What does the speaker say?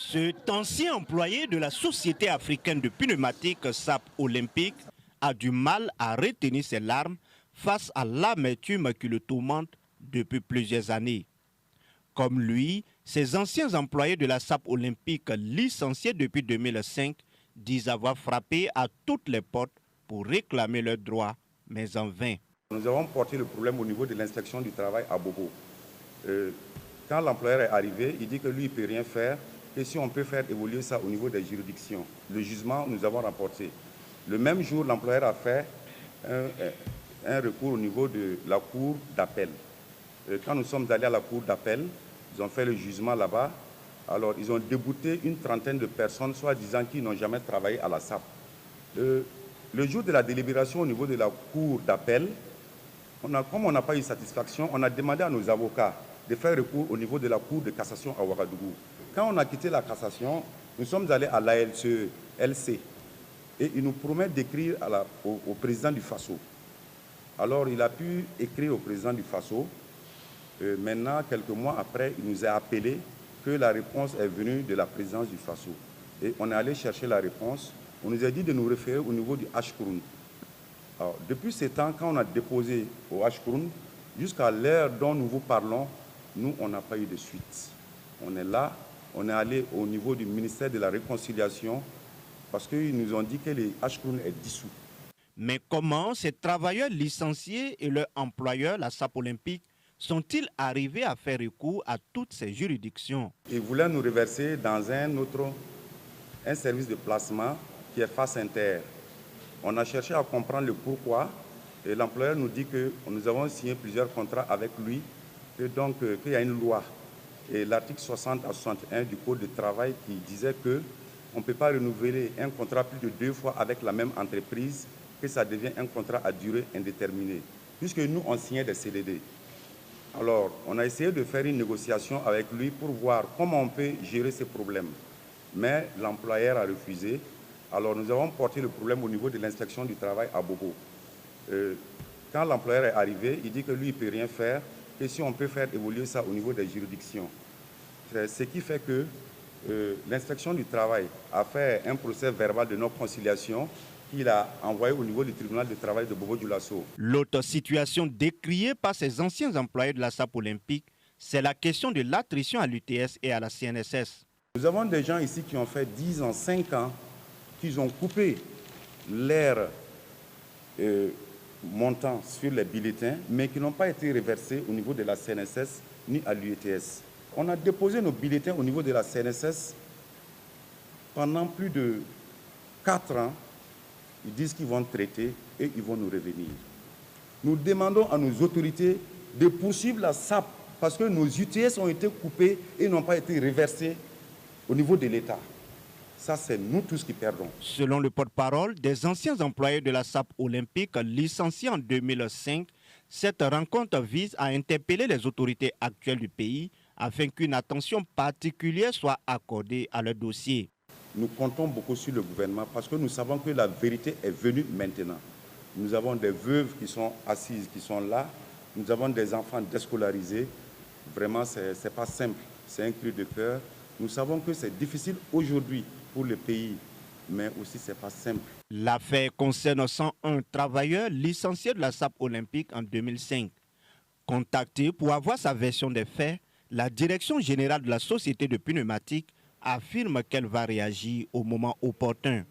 Cet ancien employé de la Société africaine de pneumatiques SAP Olympique a du mal à retenir ses larmes face à l'amertume qui le tourmente depuis plusieurs années. Comme lui, ces anciens employés de la SAP Olympique licenciés depuis 2005 disent avoir frappé à toutes les portes pour réclamer leurs droits, mais en vain. Nous avons porté le problème au niveau de l'inspection du travail à Bobo. Quand l'employeur est arrivé, il dit que lui, il ne peut rien faire, et si on peut faire évoluer ça au niveau des juridictions. Le jugement, nous avons remporté. Le même jour, l'employeur a fait un recours au niveau de la cour d'appel. Quand nous sommes allés à la cour d'appel, ils ont fait le jugement là-bas. Alors, ils ont débouté une trentaine de personnes, soi-disant qui n'ont jamais travaillé à la SAP. Le jour de la délibération au niveau de la cour d'appel, comme on n'a pas eu satisfaction, on a demandé à nos avocats de faire recours au niveau de la cour de cassation à Ouagadougou. Quand on a quitté la cassation, nous sommes allés à l'ALC et il nous promet d'écrire au président du FASO. Alors, il a pu écrire au président du FASO. Maintenant, quelques mois après, il nous a appelé que la réponse est venue de la présidence du FASO. Et on est allé chercher la réponse. On nous a dit de nous référer au niveau du Hkroun. Alors, depuis ce temps, quand on a déposé au Hkroun, jusqu'à l'heure dont nous vous parlons, nous, on n'a pas eu de suite. On est là, on est allé au niveau du ministère de la Réconciliation parce qu'ils nous ont dit que le Hkroun est dissous. Mais comment ces travailleurs licenciés et leur employeur, la SAP Olympique, sont-ils arrivés à faire recours à toutes ces juridictions? Ils voulaient nous reverser dans un service de placement qui est Face Inter. On a cherché à comprendre le pourquoi et l'employeur nous dit que nous avons signé plusieurs contrats avec lui et donc qu'il y a une loi. Et l'article 60 à 61 du Code du travail qui disait qu'on ne peut pas renouveler un contrat plus de 2 fois avec la même entreprise, que ça devient un contrat à durée indéterminée, puisque nous, on signait des CDD. Alors, on a essayé de faire une négociation avec lui pour voir comment on peut gérer ces problèmes. Mais l'employeur a refusé. Alors, nous avons porté le problème au niveau de l'inspection du travail à Bobo. Quand l'employeur est arrivé, il dit que lui, il ne peut rien faire, et si on peut faire évoluer ça au niveau des juridictions. Ce qui fait que l'inspection du travail a fait un procès verbal de non-conciliation qu'il a envoyé au niveau du tribunal de travail de Bobo-Dioulasso. L'autre situation décriée par ces anciens employés de la SAP Olympique, c'est la question de l'attrition à l'UTS et à la CNSS. Nous avons des gens ici qui ont fait 10 ans, 5 ans, qui ont coupé l'air montant sur les bulletins, mais qui n'ont pas été reversés au niveau de la CNSS ni à l'UTS. On a déposé nos bulletins au niveau de la CNSS pendant plus de 4 ans. Ils disent qu'ils vont traiter et ils vont nous revenir. Nous demandons à nos autorités de poursuivre la SAP parce que nos UTS ont été coupés et n'ont pas été reversés au niveau de l'État. Ça, c'est nous tous qui perdons. Selon le porte-parole des anciens employés de la SAP Olympique licenciés en 2005, cette rencontre vise à interpeller les autorités actuelles du pays afin qu'une attention particulière soit accordée à leur dossier. Nous comptons beaucoup sur le gouvernement parce que nous savons que la vérité est venue maintenant. Nous avons des veuves qui sont assises, qui sont là. Nous avons des enfants déscolarisés. Vraiment, ce n'est pas simple. C'est un cri de cœur. Nous savons que c'est difficile aujourd'hui pour le pays, mais aussi ce n'est pas simple. L'affaire concerne 101 travailleurs licenciés de la SAP Olympique en 2005. Contacté pour avoir sa version des faits, la direction générale de la société de pneumatiques affirme qu'elle va réagir au moment opportun.